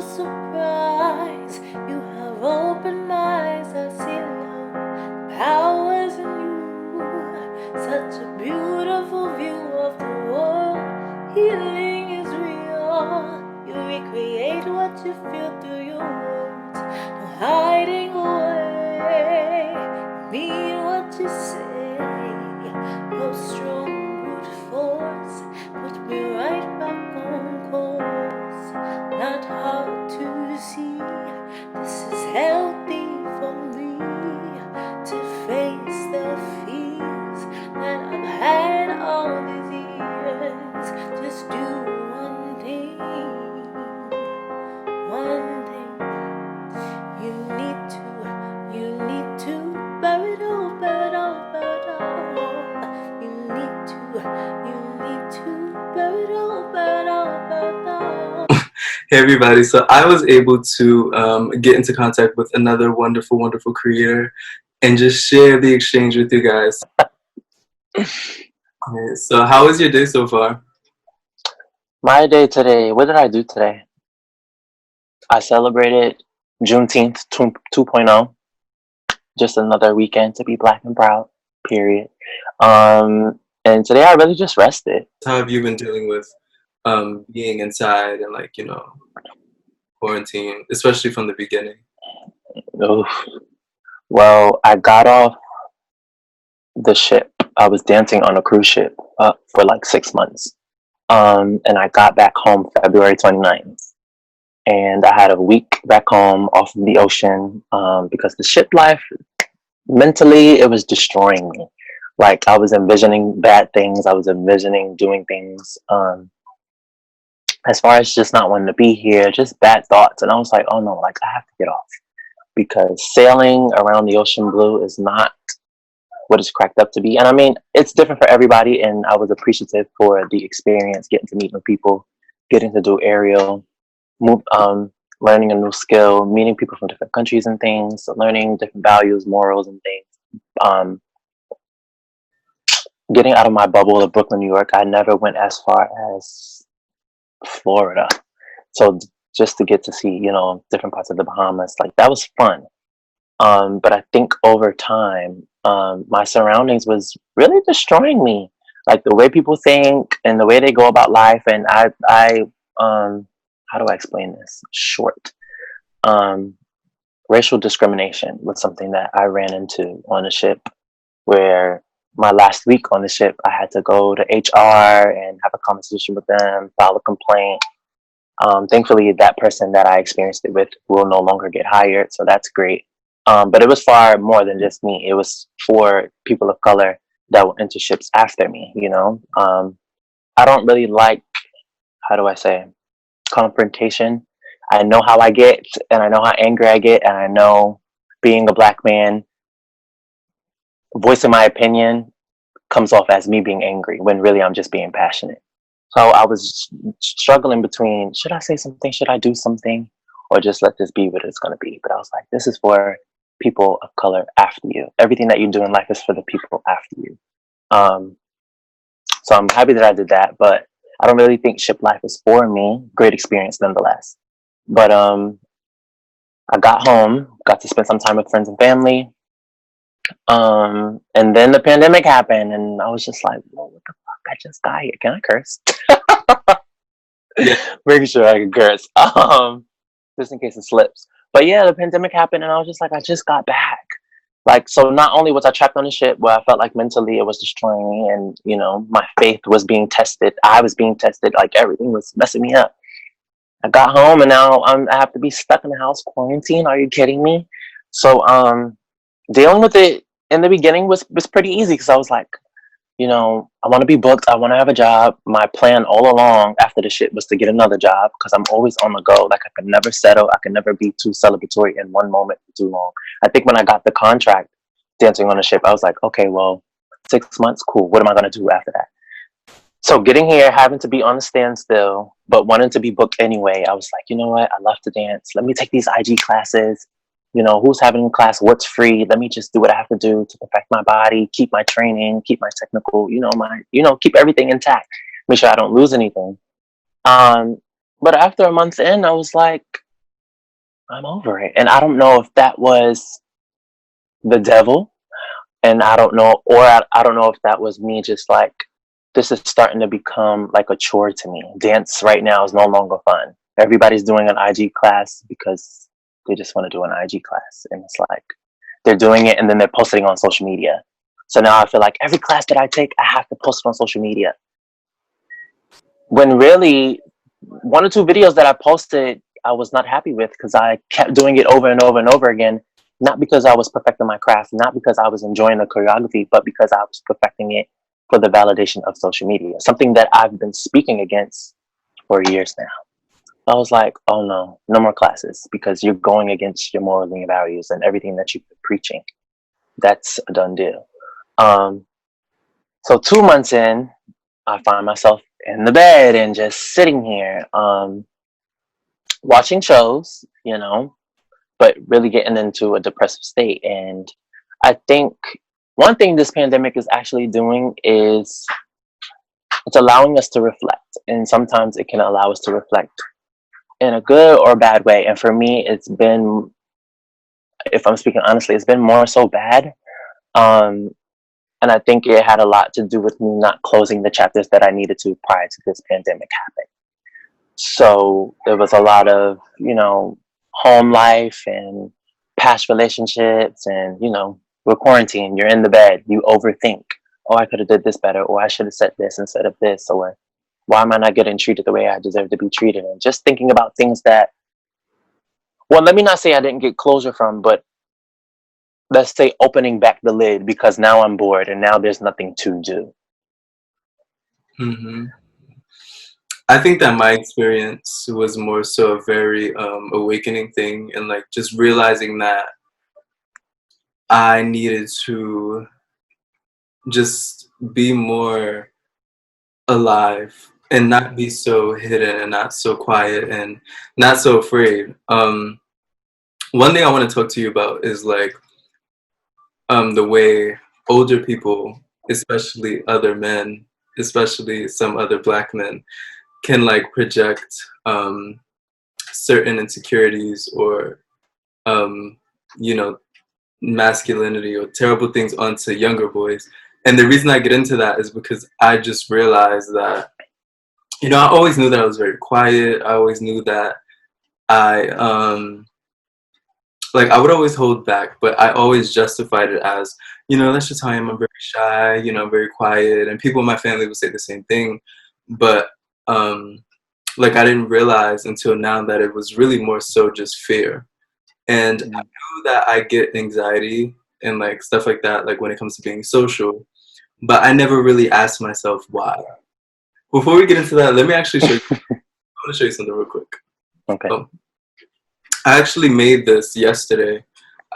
surprise. You have opened my eyes. I see love, powers in you. Such a beautiful view of the world. Healing is real. You recreate what you feel through your words. No hiding away. You mean what you say. Your strong brute force put me right back on course. Not hard to see. This is healthy for me to face the fears that I've had all these years. Just do one thing, one thing. You need to bear it all, bear it all, bear it all. You need to bear it all, bear it all, bear it all. Hey everybody, so I was able to get into contact with another wonderful, wonderful creator and just share the exchange with you guys. Okay, so how was your day so far? My day today, what did I do today? I celebrated Juneteenth 2.0. Just another weekend to be black and proud, period. And today I really just rested. How have you been dealing with being inside and quarantine, especially from the beginning? Oof. Well, I got off the ship. I was dancing on a cruise ship for like 6 months. And I got back home February 29th. And I had a week back home off of the ocean because the ship life, mentally, it was destroying me. Like, I was envisioning bad things. I was envisioning doing things as far as just not wanting to be here, just bad thoughts. And I was like, oh no, like, I have to get off because sailing around the ocean blue is not what it's cracked up to be. And I mean, it's different for everybody. And I was appreciative for the experience, getting to meet new people, getting to do aerial, learning a new skill, meeting people from different countries and things, learning different values, morals, and things. Getting out of my bubble of Brooklyn, New York, I never went as far as Florida. So just to get to see, different parts of the Bahamas, like that was fun. But I think over time, my surroundings was really destroying me. Like the way people think and the way they go about life. And how do I explain this? Short. Racial discrimination was something that I ran into on a ship where my last week on the ship, I had to go to HR and have a conversation with them, file a complaint. Thankfully, that person that I experienced it with will no longer get hired. So that's great. But it was far more than just me. It was for people of color that will enter ships after me, I don't really like, how do I say, confrontation. I know how I get, and I know how angry I get, and I know being a black man, voicing my opinion comes off as me being angry when really I'm just being passionate. So I was struggling between, should I say something? Should I do something? Or just let this be what it's going to be? But I was like, this is for people of color after you. Everything that you do in life is for the people after you. So I'm happy that I did that, but I don't really think ship life is for me. Great experience nonetheless. But I got home, got to spend some time with friends and family. And then the pandemic happened, and I was just like, "Whoa, what the fuck? I just got here. Can I curse?" Making sure I can curse, just in case it slips. But yeah, the pandemic happened, and I was just like, I just got back. Like, so not only was I trapped on the ship where I felt like mentally it was destroying me, and my faith was being tested. I was being tested. Like everything was messing me up. I got home, and now I have to be stuck in the house, quarantine. Are you kidding me? So dealing with it in the beginning was pretty easy because I was like, I want to be booked. I want to have a job. My plan all along after the shit was to get another job because I'm always on the go. Like I could never settle. I could never be too celebratory in one moment for too long. I think when I got the contract dancing on the ship, I was like, okay, well, 6 months, cool. What am I going to do after that? So getting here, having to be on a standstill, but wanting to be booked anyway, I was like, you know what? I love to dance. Let me take these IG classes. Who's having class, what's free? Let me just do what I have to do to perfect my body, keep my training, keep my technical, keep everything intact, make sure I don't lose anything. But after a month in, I was like, I'm over it. And I don't know if that was the devil, and I don't know, or I don't know if that was me just like, this is starting to become like a chore to me. Dance right now is no longer fun. Everybody's doing an IG class because they just want to do an IG class. And it's like, they're doing it and then they're posting on social media. So now I feel like every class that I take, I have to post it on social media. When really, one or two videos that I posted, I was not happy with because I kept doing it over and over and over again. Not because I was perfecting my craft, not because I was enjoying the choreography, but because I was perfecting it for the validation of social media, something that I've been speaking against for years now. I was like, oh no, no more classes because you're going against your moral values and everything that you've been preaching. That's a done deal. Um, so 2 months in, I find myself in the bed and just sitting here, watching shows, but really getting into a depressive state. And I think one thing this pandemic is actually doing is it's allowing us to reflect. And sometimes it can allow us to reflect in a good or bad way. And for me, it's been, if I'm speaking honestly, it's been more so bad. Um, and I think it had a lot to do with me not closing the chapters that I needed to prior to this pandemic happening. So there was a lot of, home life and past relationships and, we're quarantined, you're in the bed, you overthink. Oh, I could have did this better, or I should have said this instead of this, or why am I not getting treated the way I deserve to be treated? And just thinking about things that, well, let me not say I didn't get closure from, but let's say opening back the lid because now I'm bored and now there's nothing to do. Hmm. I think that my experience was more so a very awakening thing, and like just realizing that I needed to just be more alive and not be so hidden and not so quiet and not so afraid. One thing I want to talk to you about is like the way older people, especially other men, especially some other black men, can like project certain insecurities or um, you know masculinity or terrible things onto younger boys. And the reason I get into that is because I just realized that I always knew that I was very quiet. I always knew that I like I would always hold back, but I always justified it as, that's just how I am. I'm very shy, I'm very quiet, and people in my family would say the same thing. But like I didn't realize until now that it was really more so just fear. And I knew that I get anxiety and like stuff like that, like when it comes to being social, but I never really asked myself why. Before we get into that, let me actually show you. I want to show you something real quick. Okay. Oh, I actually made this yesterday.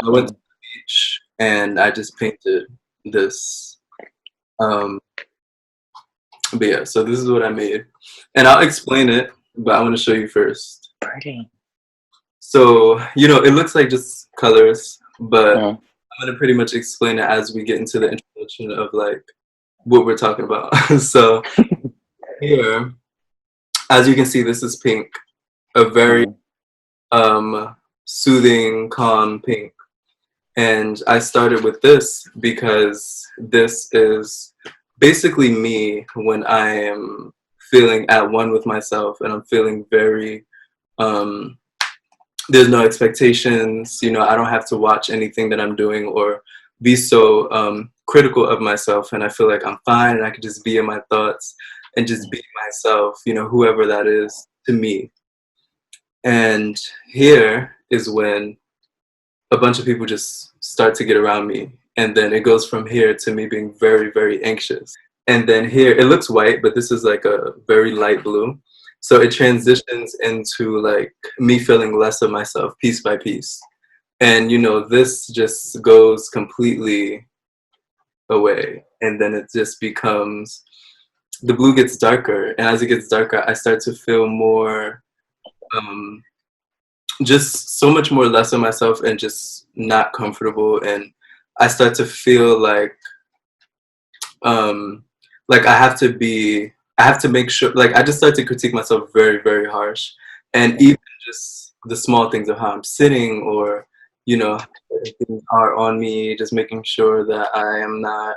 I went to the beach and I just painted this. But yeah, so this is what I made. And I'll explain it, but I want to show you first. Pretty. So, it looks like just colors, but I'm going to pretty much explain it as we get into the introduction of like what we're talking about. So here, as you can see, this is pink, a very soothing, calm pink. And I started with this because this is basically me when I am feeling at one with myself and I'm feeling very, there's no expectations, I don't have to watch anything that I'm doing or be so critical of myself. And I feel like I'm fine and I can just be in my thoughts and just be myself, whoever that is to me. And here is when a bunch of people just start to get around me. And then it goes from here to me being very, very anxious. And then here, it looks white, but this is like a very light blue. So it transitions into like me feeling less of myself piece by piece. And, this just goes completely away. And then it just becomes, the blue gets darker. And as it gets darker, I start to feel more, just so much more less of myself and just not comfortable. And I start to feel like I have to make sure, like I just start to critique myself very, very harsh. And even just the small things of how I'm sitting, or how things are on me, just making sure that I am not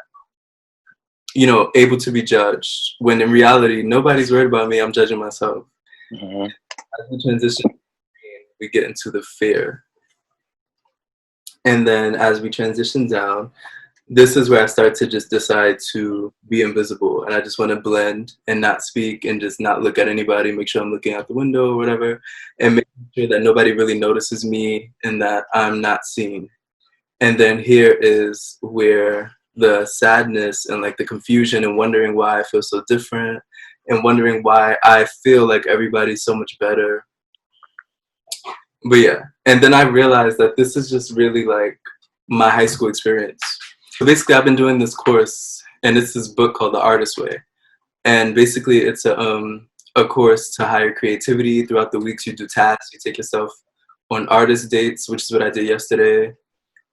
able to be judged, when in reality nobody's worried about me, I'm judging myself. Mm-hmm. As we transition, we get into the fear, and then as we transition down, this is where I start to just decide to be invisible, and I just want to blend and not speak and just not look at anybody, make sure I'm looking out the window or whatever, and make sure that nobody really notices me and that I'm not seen. And then here is where the sadness and like the confusion and wondering why I feel so different and wondering why I feel like everybody's so much better. But yeah, and then I realized that this is just really like my high school experience. So basically, I've been doing this course, and it's this book called The Artist Way. And basically, it's a course to hire creativity. Throughout the weeks, you do tasks. You take yourself on artist dates, which is what I did yesterday.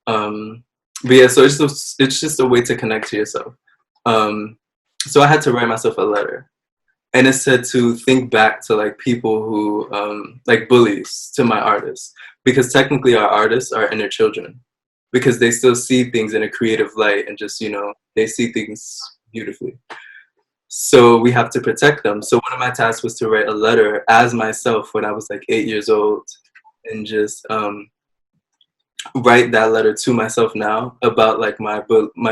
But yeah, so it's just a way to connect to yourself. So I had to write myself a letter, and it said to think back to like people who like bullies to my artists, because technically our artists are inner children, because they still see things in a creative light and just they see things beautifully. So we have to protect them. So one of my tasks was to write a letter as myself when I was like 8 years old, and just write that letter to myself now about like my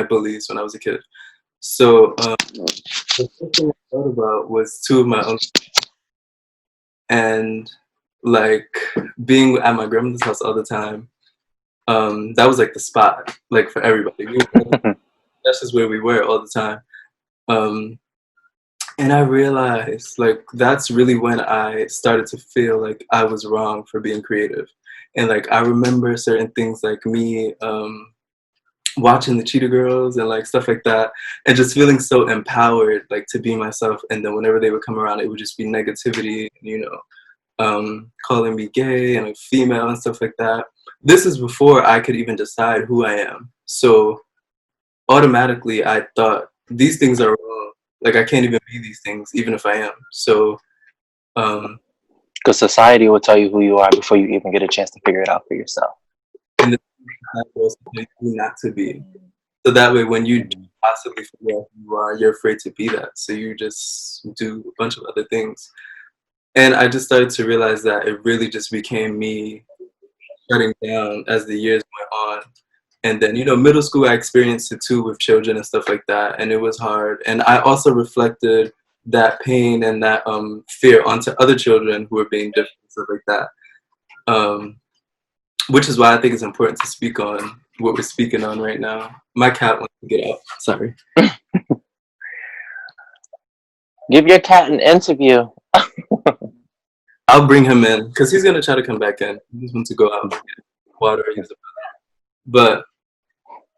bullies when I was a kid. So the first thing I thought about was two of my own, and like being at my grandmother's house all the time. That was like the spot, like for everybody. That's just where we were all the time. Um, and I realized like that's really when I started to feel like I was wrong for being creative. And like I remember certain things like me watching the Cheetah Girls and like stuff like that, and just feeling so empowered like to be myself. And then whenever they would come around, it would just be negativity, calling me gay and like female and stuff like that. This is before I could even decide who I am. So automatically I thought these things are wrong. Like I can't even be these things even if I am. So Because society will tell you who you are before you even get a chance to figure it out for yourself. and the also tell you not to be. So that way when you do possibly figure out who you are, you're afraid to be that. So you just do a bunch of other things. And I just started to realize that it really just became me shutting down as the years went on. And then, middle school, I experienced it too with children and stuff like that. And it was hard. And I also reflected that pain and that fear onto other children who were being different, stuff like that. Which is why I think it's important to speak on what we're speaking on right now. My cat wants to get out. Sorry. Give your cat an interview. I'll bring him in because he's going to try to come back in. He just wants to go out and get water. But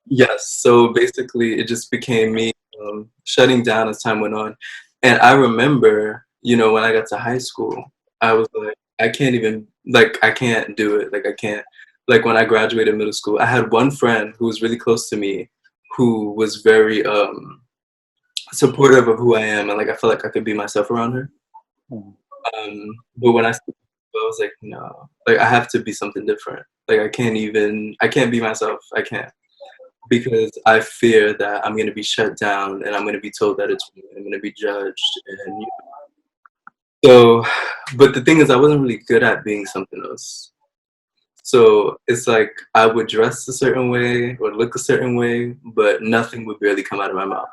yes, so basically it just became me shutting down as time went on. And I remember, when I got to high school, I was like, I can't even, like, I can't do it. Like, I can't. Like, when I graduated middle school, I had one friend who was really close to me who was very supportive of who I am. And, like, I felt like I could be myself around her. But when I was like, no, like, I have to be something different. Like, I can't be myself. I can't. Because I fear that I'm going to be shut down and I'm going to be told that it's wrong. I'm going to be judged. And so, but the thing is, I wasn't really good at being something else. So it's like I would dress a certain way or look a certain way, but nothing would barely come out of my mouth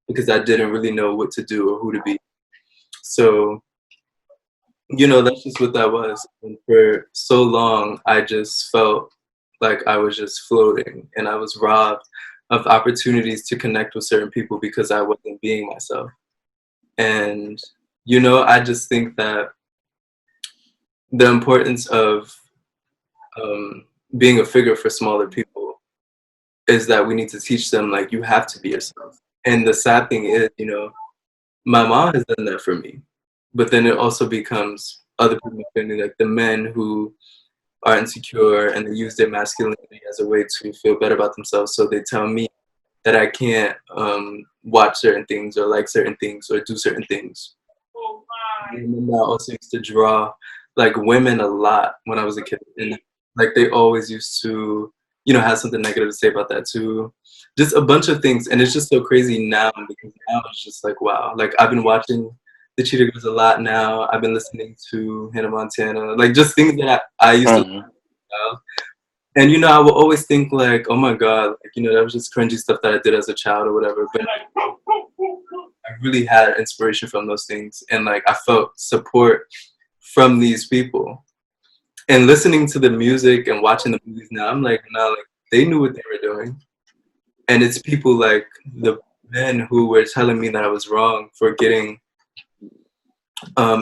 because I didn't really know what to do or who to be. So, that's just what that was. And for so long, I just felt like I was just floating and I was robbed of opportunities to connect with certain people because I wasn't being myself. And, I just think that the importance of being a figure for smaller people is that we need to teach them, like, you have to be yourself. And the sad thing is, my mom has done that for me. But then it also becomes other people, like the men who are insecure and they use their masculinity as a way to feel better about themselves. So they tell me that I can't watch certain things or like certain things or do certain things. I remember I also used to draw like women a lot when I was a kid, and like they always used to, you know, have something negative to say about that too. Just a bunch of things, and it's just so crazy now because now it's just like wow. Like I've been watching the Cheetah Girls a lot now. I've been listening to Hannah Montana, like just things that I used to listen Mm-hmm. to. And you know, I will always think like, oh my god, like you know, that was just cringy stuff that I did as a child or whatever. But I really had inspiration from those things, and like I felt support from these people. And listening to the music and watching the movies now, I'm like, nah, like they knew what they were doing. And it's people like the men who were telling me that I was wrong for getting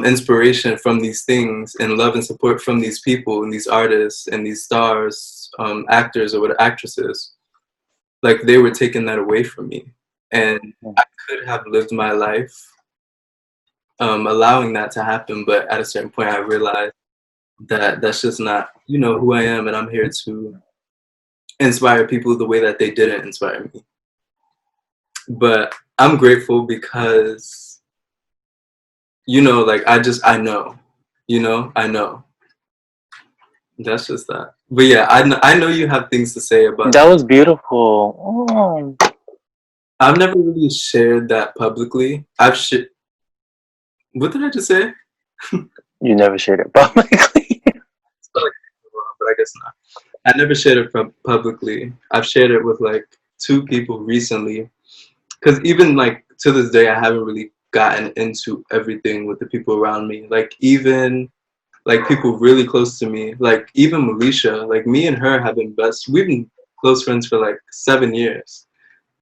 inspiration from these things and love and support from these people and these artists and these stars, actors or what actresses. Like they were taking that away from me, and I could have lived my life allowing that to happen, but at a certain point, I realized that that's just not, you know, who I am, and I'm here to inspire people the way that they didn't inspire me. But I'm grateful because, you know, like I know, you know, I know. That's just that. But yeah, I know you have things to say about. That was beautiful. Oh. I've never really shared that publicly. What did I just say? You never shared it publicly. But I guess not. I never shared it publicly. I've shared it with like two people recently, because even like to this day, I haven't really gotten into everything with the people around me. Like even like people really close to me, like even Melisha, like me and her have been best. We've been close friends for like 7 years,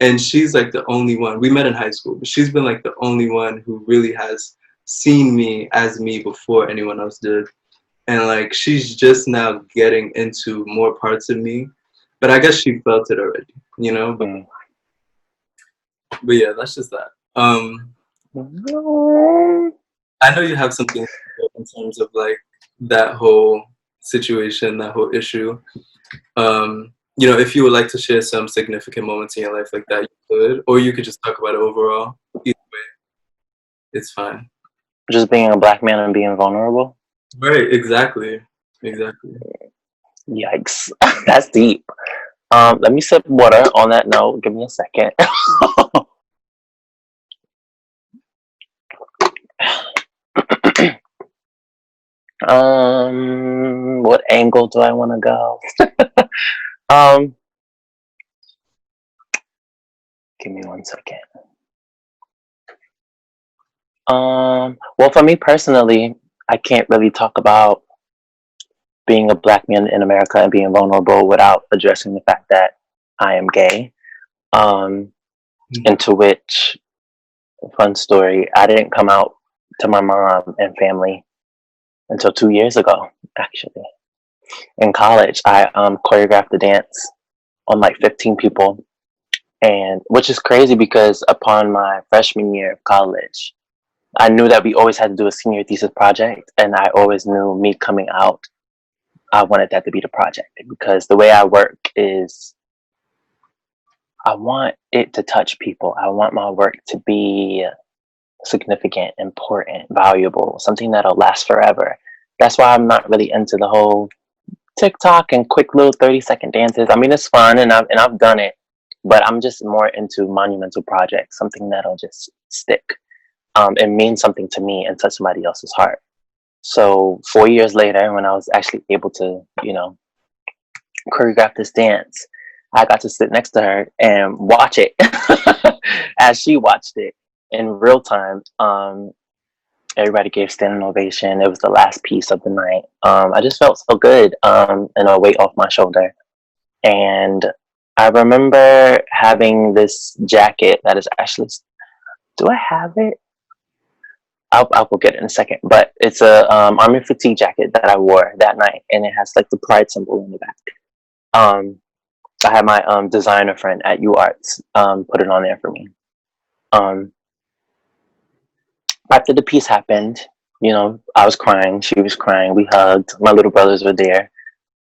and she's like the only one. We met in high school, but she's been like the only one who really has seen me as me before anyone else did. And like she's just now getting into more parts of me, but I guess she felt it already, you know. Mm. But yeah, that's just that. I know you have something in terms of like that whole situation, that whole issue. You know, if you would like to share some significant moments in your life like that, you could, or you could just talk about it overall. Either way, it's fine. Just being a black man and being vulnerable. Right? Exactly. Exactly. Yikes, that's deep. Let me sip water on that note. Give me a second. What angle do I want to go? um, Give me one second. Well, for me personally, I can't really talk about being a black man in America and being vulnerable without addressing the fact that I am gay. Into which, fun story, I didn't come out to my mom and family until 2 years ago, actually. In college, I choreographed the dance on like 15 people, and which is crazy because upon my freshman year of college, I knew that we always had to do a senior thesis project, and I always knew me coming out, I wanted that to be the project because the way I work is I want it to touch people. I want my work to be significant, important, valuable, something that'll last forever. That's why I'm not really into the whole TikTok and quick little 30-second dances. I mean, it's fun and I've done it, but I'm just more into monumental projects, something that'll just stick and mean something to me and touch somebody else's heart. So 4 years later, when I was actually able to, you know, choreograph this dance, I got to sit next to her and watch it as she watched it in real time. Everybody gave standing ovation. It was the last piece of the night. I just felt so good and a weight off my shoulder. And I remember having this jacket that is actually, do I have it? I'll go get it in a second. But it's a army fatigue jacket that I wore that night, and it has like the pride symbol in the back. I had my designer friend at UArts put it on there for me. After the piece happened, you know, I was crying, she was crying, we hugged, my little brothers were there.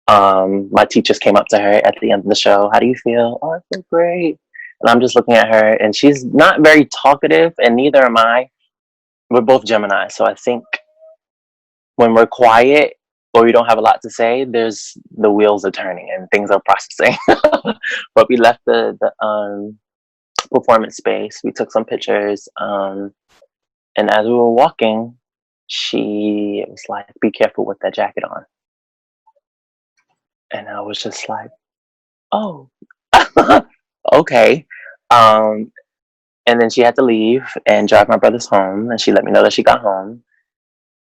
My teachers came up to her at the end of the show. How do you feel? Oh, I feel great. And I'm just looking at her, and she's not very talkative, and neither am I. We're both Gemini, so I think when we're quiet or we don't have a lot to say, there's the wheels are turning and things are processing. But we left the performance space. We took some pictures, and as we were walking, she was like, "Be careful with that jacket on." And I was just like, "Oh, okay." Um, and then she had to leave and drive my brothers home, and she let me know that she got home.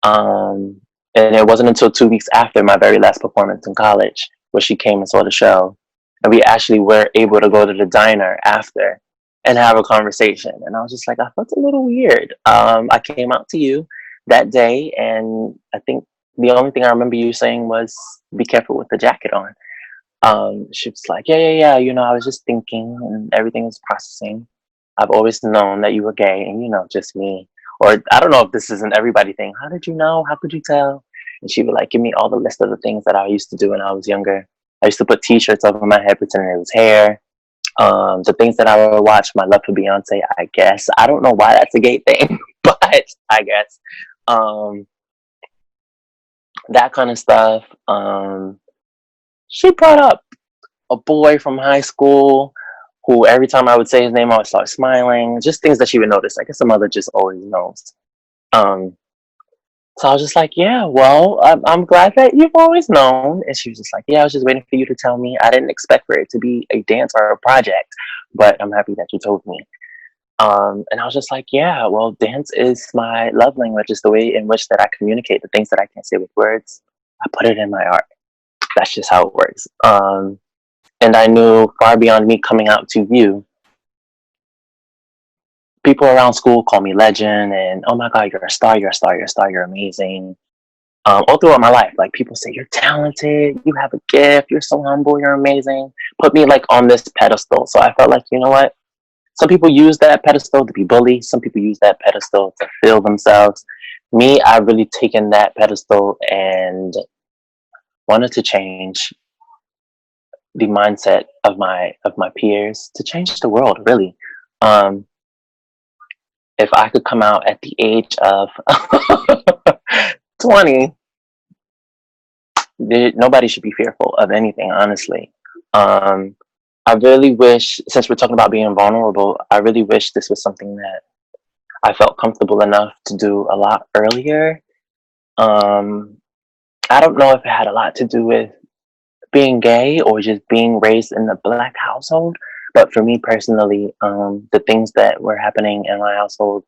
Um, and it wasn't until 2 weeks after my very last performance in college where she came and saw the show. And we actually were able to go to the diner after and have a conversation. And I was just like, I felt a little weird. I came out to you that day, and I think the only thing I remember you saying was, "Be careful with the jacket on." She was like, "Yeah, yeah, yeah. You know, I was just thinking and everything was processing. I've always known that you were gay, and just me." Or I don't know if this is an everybody thing. "How did you know? How could you tell?" And she would like give me all the list of the things that I used to do when I was younger. I used to put T-shirts over my head pretending it was hair. The things that I would watch, my love for Beyonce, I guess. I don't know why that's a gay thing, but I guess that kind of stuff. She brought up a boy from high school who every time I would say his name, I would start smiling. Just things that she would notice. I guess a mother just always knows. Um, so I was just like, "Yeah, well, I'm glad that you've always known." And she was just like, "Yeah, I was just waiting for you to tell me. I didn't expect for it to be a dance or a project, but I'm happy that you told me." And I was just like, "Yeah, well, dance is my love language. It's the way in which that I communicate the things that I can't say with words. I put it in my art. That's just how it works." And I knew far beyond me coming out to you, people around school call me legend and, "Oh my God, you're a star, you're a star, you're a star, you're amazing." All throughout my life, like people say, "You're talented, you have a gift, you're so humble, you're amazing." Put me like on this pedestal. So I felt like, you know what? Some people use that pedestal to be bullied. Some people use that pedestal to feel themselves. Me, I've really taken that pedestal and wanted to change the mindset of my peers, to change the world, really. Um, if I could come out at the age of 20, nobody should be fearful of anything, honestly. Um, I really wish, since we're talking about being vulnerable, I really wish this was something that I felt comfortable enough to do a lot earlier. Um, I don't know if it had a lot to do with being gay or just being raised in a Black household. But for me personally, the things that were happening in my household,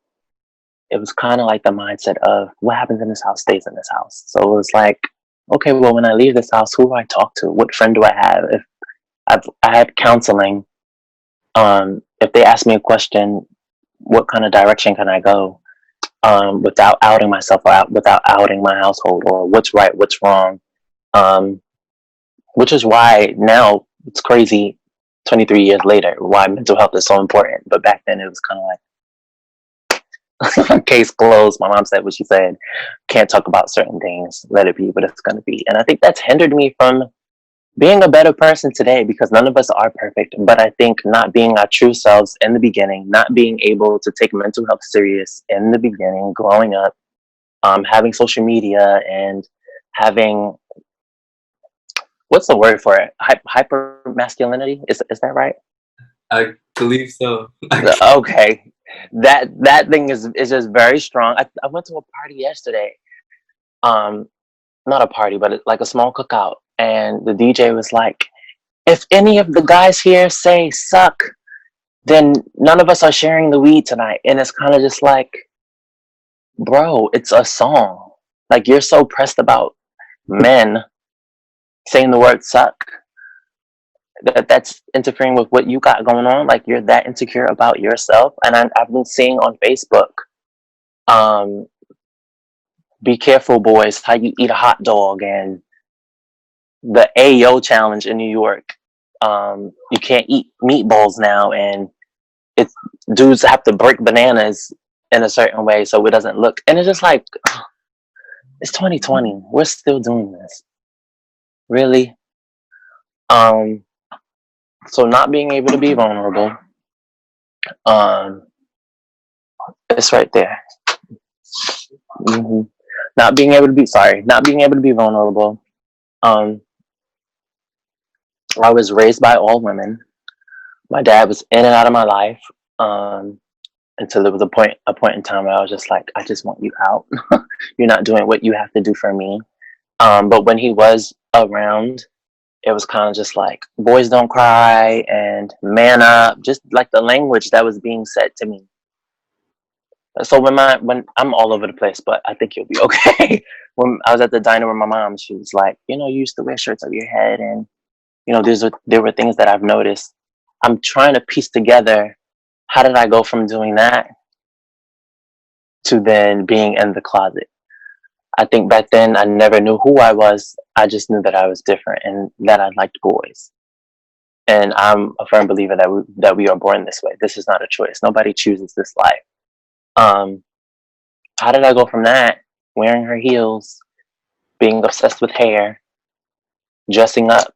it was kind of like the mindset of what happens in this house stays in this house. So it was like, okay, well, when I leave this house, who do I talk to? What friend do I have? If I had counseling, if they ask me a question, what kind of direction can I go? Without outing myself or without outing my household, or what's right, what's wrong. Um, which is why now it's crazy, 23 years later, why mental health is so important. But back then it was kind of like, case closed. My mom said what she said. Can't talk about certain things. Let it be what it's going to be. And I think that's hindered me from being a better person today, because none of us are perfect. But I think not being our true selves in the beginning, not being able to take mental health serious in the beginning, growing up, having social media and having, what's the word for it? Hyper masculinity? Is that right? I believe so. Okay, that thing is just very strong. I went to a party yesterday. Um, Not a party, but like a small cookout, and the DJ was like, "If any of the guys here say suck, then none of us are sharing the weed tonight." And it's kind of just like, bro, it's a song. Like, you're so pressed about men saying the word suck that's interfering with what you got going on. Like, you're that insecure about yourself. And I've been seeing on Facebook, um, "Be careful, boys, how you eat a hot dog," and the Ayo challenge in New York. You can't eat meatballs now, and it's dudes have to break bananas in a certain way so it doesn't look. And it's just like, it's 2020. We're still doing this, really. Um, so not being able to be vulnerable, um, it's right there. Hmm. Not being able to be vulnerable. Um, I was raised by all women. My dad was in and out of my life. Um, until there was a point in time where I was just like, I just want you out. You're not doing what you have to do for me. But when he was around, it was kind of just like, boys don't cry and man up, just like the language that was being said to me. So when I'm all over the place, but I think you'll be okay. When I was at the diner with my mom, she was like, you used to wear shirts over your head, and there were things that I've noticed. I'm trying to piece together, how did I go from doing that to then being in the closet? I think back then I never knew who I was. I just knew that I was different and that I liked boys. And I'm a firm believer that we are born this way. This is not a choice. Nobody chooses this life. Um, how did I go from that, wearing her heels, being obsessed with hair, dressing up,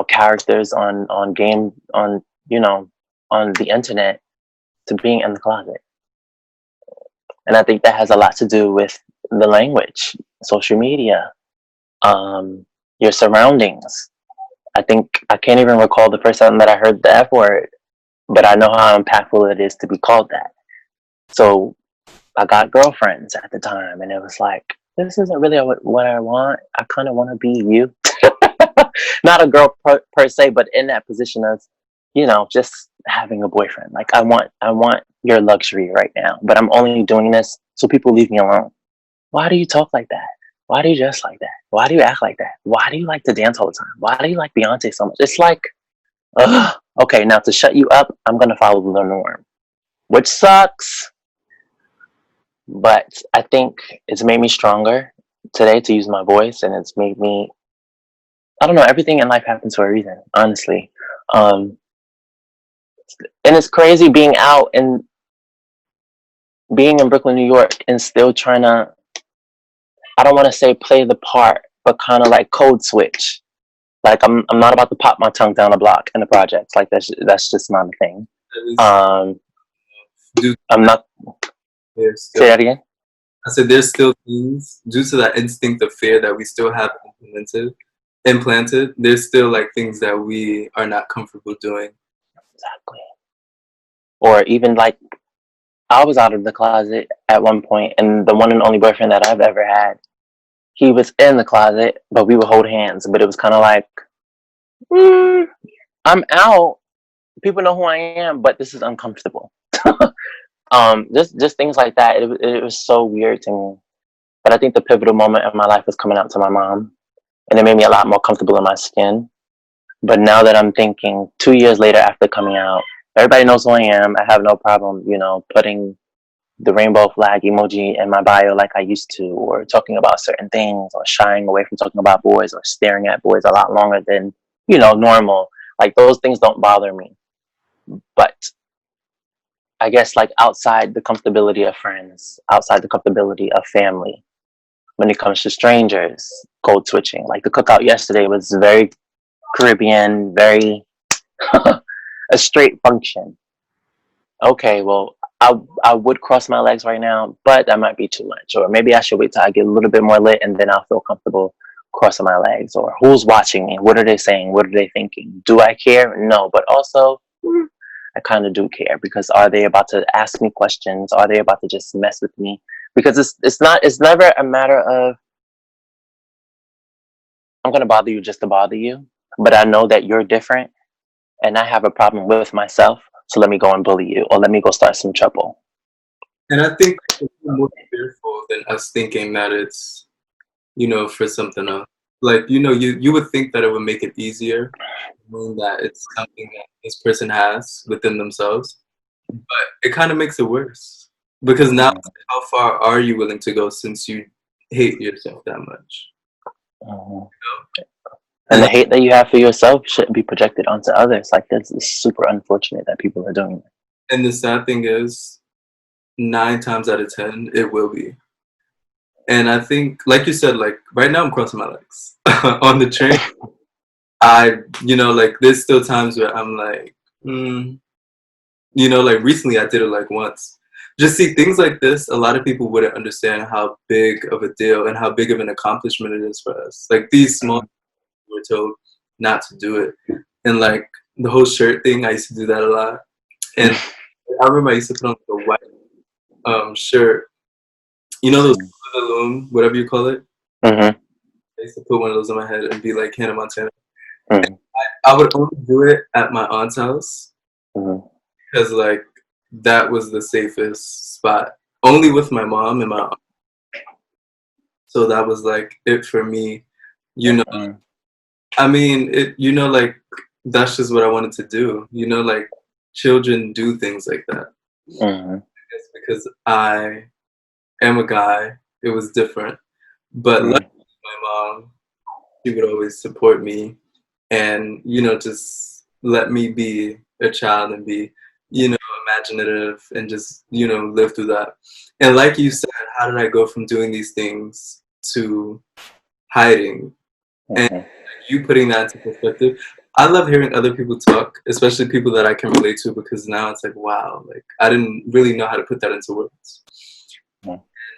characters on game on the internet, to being in the closet? And I think that has a lot to do with the language, social media, your surroundings. I think I can't even recall the first time that I heard the F word, but I know how impactful it is to be called that. So I got girlfriends at the time, and it was like, this isn't really what I want. I kind of want to be you. Not a girl per se, but in that position of, just having a boyfriend. Like, I want your luxury right now, but I'm only doing this so people leave me alone. Why do you talk like that? Why do you dress like that? Why do you act like that? Why do you like to dance all the time? Why do you like Beyonce so much? It's like, ugh. Okay, now to shut you up, I'm going to follow the norm, which sucks. But I think it's made me stronger today to use my voice, and it's made me, I don't know, everything in life happens for a reason, honestly. Um, and it's crazy being out and being in Brooklyn, New York, and still trying to, I don't want to say play the part, but kind of like code switch. Like, I'm not about to pop my tongue down a block in the projects. Like, that's just not a thing. I'm not. Say that again. I said there's still things, due to that instinct of fear that we still have implanted. There's still like things that we are not comfortable doing. Exactly. Or even like, I was out of the closet at one point, and the one and only boyfriend that I've ever had, he was in the closet, but we would hold hands. But it was kind of like, I'm out. People know who I am, but this is uncomfortable. Just things like that. It was so weird to me. But I think the pivotal moment in my life was coming out to my mom, and it made me a lot more comfortable in my skin. But now that I'm thinking, 2 years later after coming out, everybody knows who I am. I have no problem, putting the rainbow flag emoji in my bio like I used to, or talking about certain things, or shying away from talking about boys, or staring at boys a lot longer than, normal. Like, those things don't bother me. But I guess, like, outside the comfortability of friends, outside the comfortability of family, when it comes to strangers, code switching. Like, the cookout yesterday was very Caribbean, very a straight function. Okay, well, I would cross my legs right now, but that might be too much. Or maybe I should wait till I get a little bit more lit, and then I'll feel comfortable crossing my legs. Or who's watching me? What are they saying? What are they thinking? Do I care? No, but also, I kind of do care, because are they about to ask me questions? Are they about to just mess with me? Because it's never a matter of, I'm gonna bother you just to bother you, but I know that you're different, and I have a problem with myself. So let me go and bully you, or let me go start some trouble. And I think it's more fearful than us thinking that it's, for something else. Like, you would think that it would make it easier, knowing that it's something that this person has within themselves. But it kind of makes it worse. Because now, how far are you willing to go since you hate yourself that much? And the hate that you have for yourself shouldn't be projected onto others. Like, this is super unfortunate that people are doing that. And the sad thing is, 9 times out of 10, it will be. And I think, like you said, like, right now I'm crossing my legs on the train. Like, there's still times where I'm like, like, recently I did it like once. just see things like this. A lot of people wouldn't understand how big of a deal and how big of an accomplishment it is for us. Like these small we're told not to do it. And like the whole shirt thing, I used to do that a lot. And I remember I used to put on the white shirt. You know those loom, whatever you call it? Mm-hmm. I used to put one of those on my head and be like Hannah Montana. Mm-hmm. I would only do it at my aunt's house Mm-hmm. because like that was the safest spot. Only with my mom and my aunt. So that was like it for me. You know, I mean, like that's just what I wanted to do. You know, like children do things like that. Mm-hmm. It's because I am a guy. It was different, but luckily my mom, she would always support me, and just let me be a child and be, imaginative and just live through that. And like you said, how did I go from doing these things to hiding? And you putting that into perspective, I love hearing other people talk, especially people that I can relate to, because now it's like, wow, like I didn't really know how to put that into words.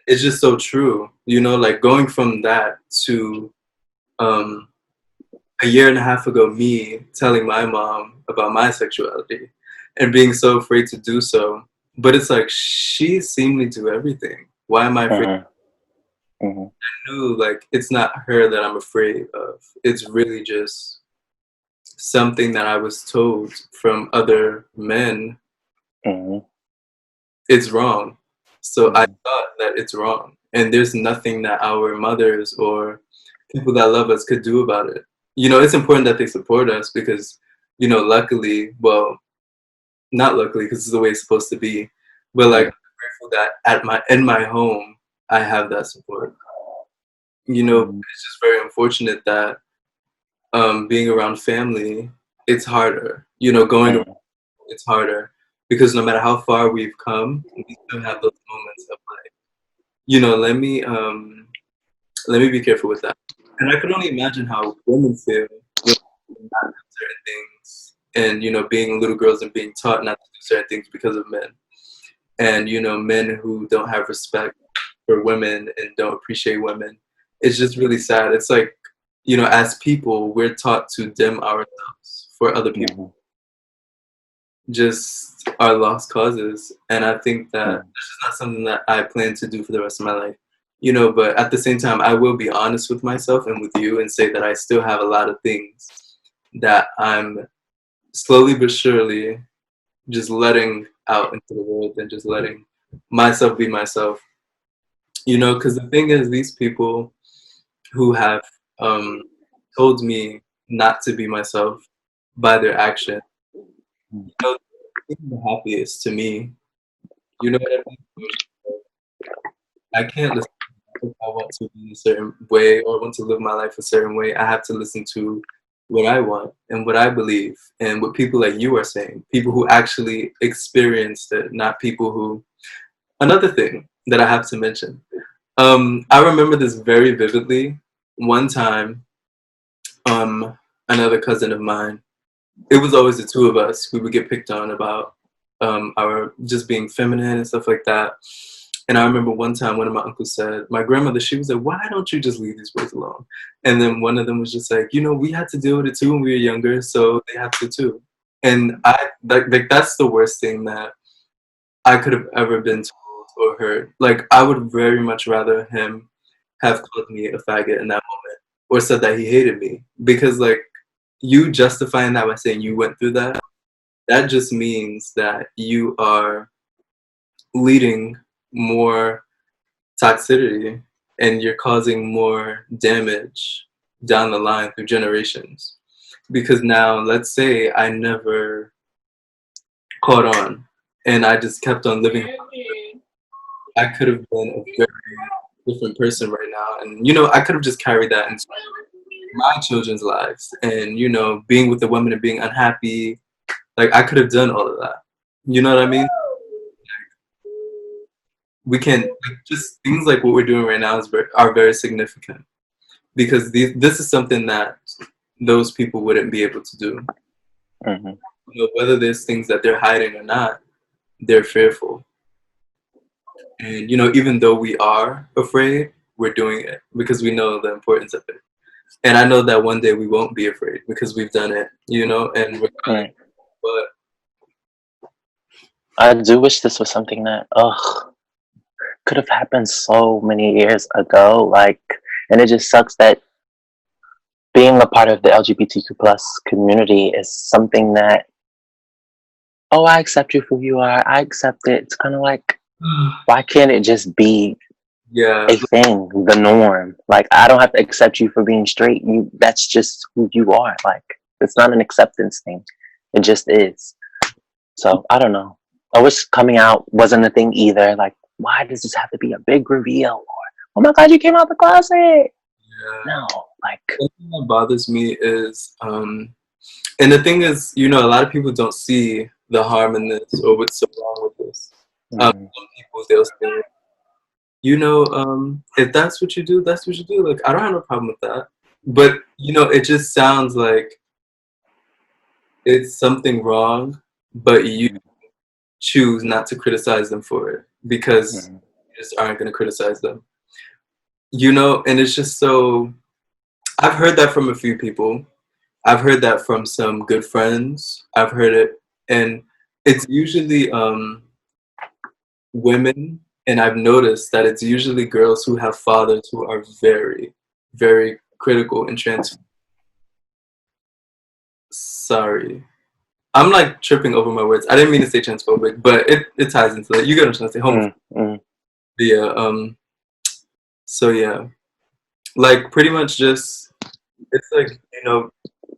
It's just so true, like going from that to a year and a half ago, me telling my mom about my sexuality and being so afraid to do so. But it's like she seen me do everything. Why am I afraid? I knew like it's not her that I'm afraid of. It's really just something that I was told from other men. It's wrong. So I thought that it's wrong. And there's nothing that our mothers or people that love us could do about it. It's important that they support us because, luckily, well, not luckily because it's the way it's supposed to be, but like I'm grateful that in my home I have that support. It's just very unfortunate that being around family, it's harder. Going around, it's harder because no matter how far we've come, we still have those moments of like, let me be careful with that. And I could only imagine how women feel when not do certain things, and being little girls and being taught not to do certain things because of men, and men who don't have respect for women and don't appreciate women. It's just really sad. It's like as people, we're taught to dim ourselves for other people, just our lost causes. And I think that this is not something that I plan to do for the rest of my life. But at the same time, I will be honest with myself and with you and say that I still have a lot of things that I'm slowly but surely just letting out into the world and just letting myself be myself. Because the thing is, these people who have told me not to be myself by their action, they're the happiest to me. You know what I mean? I can't listen if I want to be a certain way or want to live my life a certain way. I have to listen to what I want and what I believe and what people like you are saying, people who actually experienced it, not people who. Another thing that I have to mention, I remember this very vividly. One time, another cousin of mine, it was always the two of us. We would get picked on about our just being feminine and stuff like that. And I remember one time one of my uncles said, my grandmother, she was like, why don't you just leave these boys alone? And then one of them was just like, we had to deal with it too when we were younger, so they have to too. And I like that's the worst thing that I could have ever been told or heard. Like I would very much rather him have called me a faggot in that moment or said that he hated me. Because like you justifying that by saying you went through that, that just means that you are leading more toxicity and you're causing more damage down the line through generations. Because now, let's say I never caught on and I just kept on living, I could have been a very different person right now. And, I could have just carried that into my children's lives and, being with a woman and being unhappy. Like, I could have done all of that. You know what I mean? We can just things like what we're doing right now are very significant because this is something that those people wouldn't be able to do. Whether there's things that they're hiding or not, they're fearful. And, you know, even though we are afraid, we're doing it because we know the importance of it. And I know that one day we won't be afraid because we've done it, you know, and we're trying. Right. But I do wish this was something that, could have happened so many years ago. Like, and it just sucks that being a part of the LGBTQ plus community is something that, oh, I accept you for who you are. I accept it. It's kind of like, why can't it just be yeah, a thing, the norm? Like, I don't have to accept you for being straight. That's just who you are. Like, it's not an acceptance thing. It just is. So I don't know. I wish coming out wasn't a thing either. Like, why does this have to be a big reveal? Or, oh my God, you came out the closet. yeah. No, like, The thing that bothers me is, and the thing is, you know, a lot of people don't see the harm in this or what's so wrong with this. Some people, they'll say, you know, if that's what you do, that's what you do. Like, I don't have no problem with that. But, you know, it just sounds like it's something wrong, but you choose not to criticize them for it because you just aren't going to criticize them. You know, and it's just so. I've heard that from a few people. I've heard that from some good friends. I've heard it, and it's usually women, and I've noticed that it's usually girls who have fathers who are very, very critical and sorry. I'm like tripping over my words. I didn't mean to say transphobic, but it ties into that. You get what I'm trying to say. Homophobic. Yeah. So yeah, like pretty much just it's like, you know,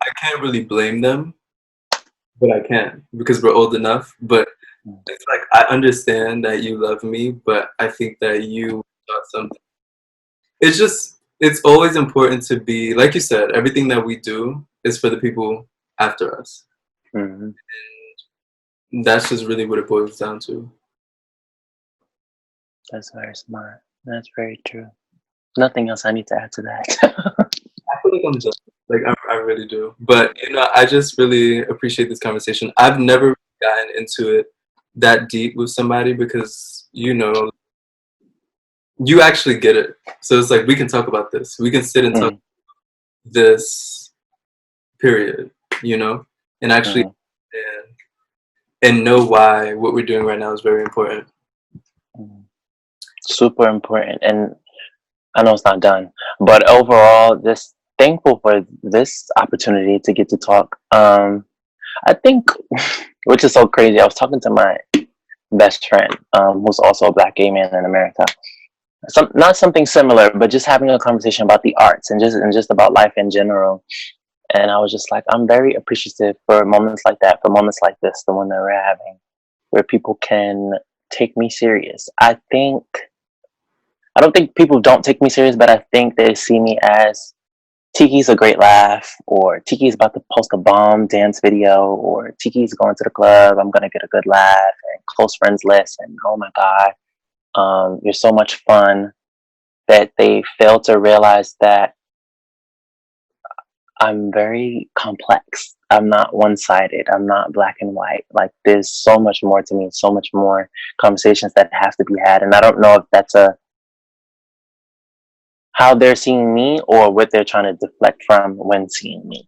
I can't really blame them, but I can because we're old enough. But it's like I understand that you love me, but I think that you thought something. It's just it's always important to be like you said. Everything that we do is for the people after us. mm-hmm. That's just really what it boils down to. That's very smart. That's very true. Nothing else I need to add to that. I feel like I'm done. Like I really do. But you know, I just really appreciate this conversation. I've never gotten into it that deep with somebody because you know you actually get it. So it's like we can talk about this. We can sit and talk this period, you know, and actually and know why what we're doing right now is very important. Super important. And I know it's not done, but overall, just thankful for this opportunity to get to talk. I think, which is so crazy, I was talking to my best friend, who's also a Black gay man in America. Not something similar, but just having a conversation about the arts and just about life in general. And I was just like, I'm very appreciative for moments like that, for moments like this, the one that we're having, where people can take me serious. I don't think people don't take me serious, but I think they see me as Tiki's a great laugh, or Tiki's about to post a bomb dance video, or Tiki's going to the club, I'm going to get a good laugh, and close friends list, and oh my God, you're so much fun, that they fail to realize that I'm very complex. I'm not one-sided. I'm not black and white. Like, there's so much more to me, so much more conversations that have to be had. And I don't know if that's how they're seeing me or what they're trying to deflect from when seeing me.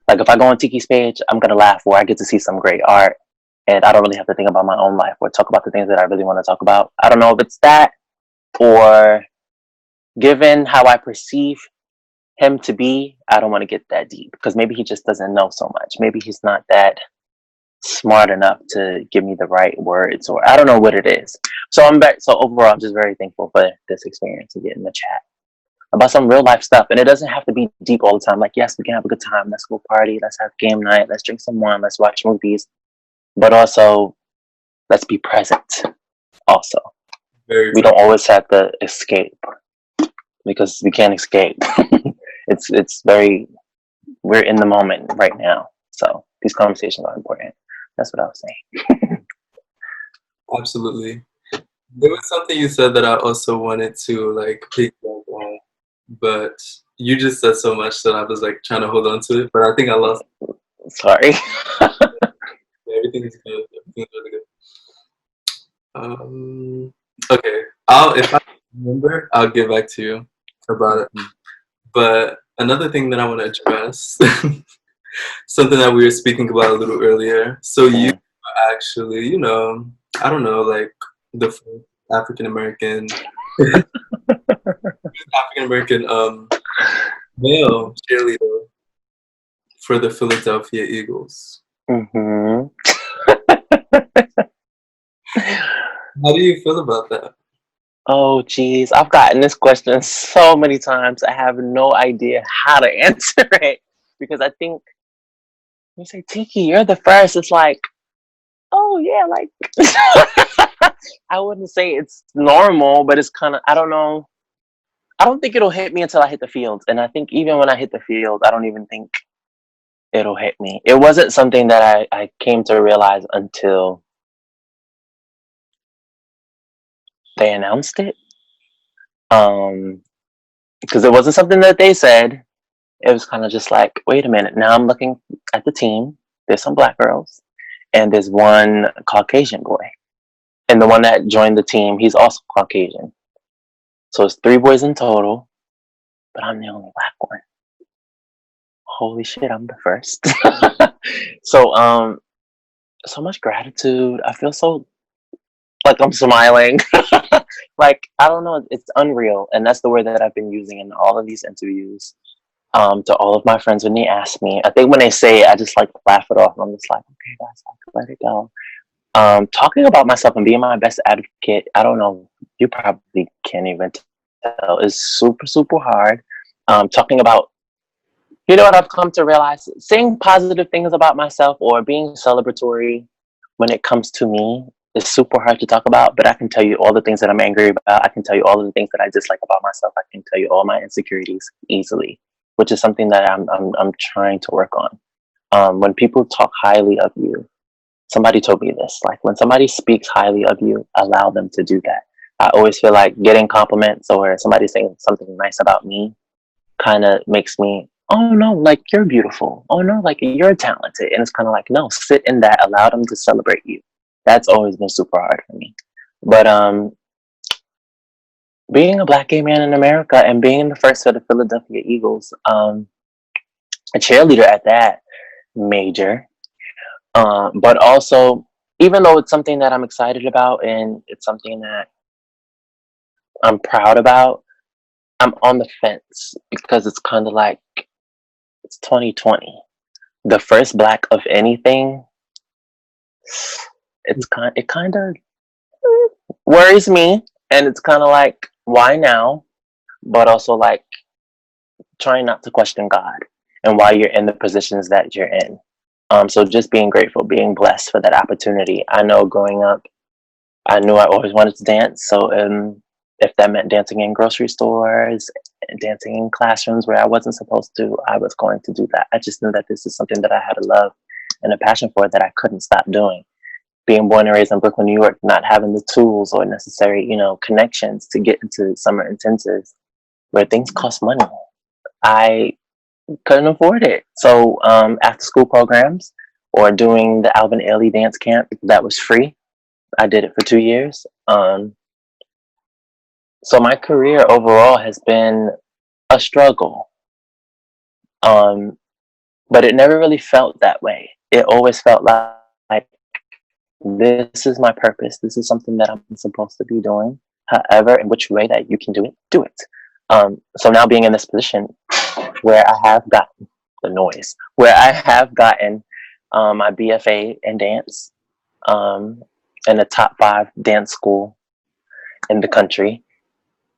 Like, if I go on Tiki's page, I'm going to laugh where I get to see some great art. And I don't really have to think about my own life or talk about the things that I really want to talk about. I don't know if it's that, or given how I perceive him to be, I don't want to get that deep because maybe he just doesn't know so much. Maybe he's not that smart enough to give me the right words, or I don't know what it is. So overall, I'm just very thankful for this experience to get in the chat about some real life stuff. And it doesn't have to be deep all the time. Like, yes, we can have a good time. Let's go party. Let's have game night. Let's drink some wine. Let's watch movies. But also, let's be present. Also, we don't always have to escape because we can't escape. It's very, we're in the moment right now. So these conversations are important. That's what I was saying. Absolutely. There was something you said that I also wanted to like pick up on, but you just said so much that I was like trying to hold on to it, but I think I lost it. Sorry. Everything is good. Everything's really good. Okay, if I remember, I'll get back to you about it. But another thing that I want to address, something that we were speaking about a little earlier. So you are actually, I don't know, like the first African American, African American male cheerleader for the Philadelphia Eagles. Mm-hmm. How do you feel about that? Oh, geez. I've gotten this question so many times. I have no idea how to answer it because I think when you say, Tiki, you're the first, it's like, oh, yeah, like, I wouldn't say it's normal, but it's kind of, I don't know. I don't think it'll hit me until I hit the field. And I think even when I hit the field, I don't even think it'll hit me. It wasn't something that I came to realize until they announced it. Because it wasn't something that they said. It was kind of just like, wait a minute. Now I'm looking at the team. There's some black girls, and there's one Caucasian boy. And the one that joined the team, he's also Caucasian. So it's 3 boys in total, but I'm the only black one. Holy shit, I'm the first. So so much gratitude. I feel so like I'm smiling. Like I don't know, it's unreal. And that's the word that I've been using in all of these interviews. To all of my friends when they ask me. I think when they say it, I just like laugh it off. I'm just like, okay, guys, I can let it go. Talking about myself and being my best advocate, I don't know, you probably can't even tell. It's super, super hard. Talking about, you know what I've come to realize? Saying positive things about myself or being celebratory when it comes to me is super hard to talk about, but I can tell you all the things that I'm angry about. I can tell you all of the things that I dislike about myself. I can tell you all my insecurities easily, which is something that I'm trying to work on. When people talk highly of you, somebody told me this, like when somebody speaks highly of you, allow them to do that. I always feel like getting compliments or somebody saying something nice about me kind of makes me, oh no, like you're beautiful. Oh no, like you're talented. And it's kind of like, no, sit in that, allow them to celebrate you. That's always been super hard for me. But being a black gay man in America and being the first of the Philadelphia Eagles, a cheerleader at that, major. But also, even though it's something that I'm excited about and it's something that I'm proud about, I'm on the fence because it's kind of like it's 2020. The first black of anything, it kind of worries me, and it's kind of like why now? But also like trying not to question God and why you're in the positions that you're in. So just being grateful, being blessed for that opportunity. I know growing up, I knew I always wanted to dance. So if that meant dancing in grocery stores, dancing in classrooms where I wasn't supposed to, I was going to do that. I just knew that this is something that I had a love and a passion for that I couldn't stop doing. Being born and raised in Brooklyn, New York, not having the tools or necessary, connections to get into summer intensives where things cost money. I couldn't afford it. So after school programs or doing the Alvin Ailey dance camp that was free, I did it for 2 years. So my career overall has been a struggle. But it never really felt that way. It always felt like this is my purpose. This is something that I'm supposed to be doing. However, in which way that you can do it, do it. So now being in this position where I have gotten the noise, where I have gotten my BFA in dance in the top 5 dance school in the country,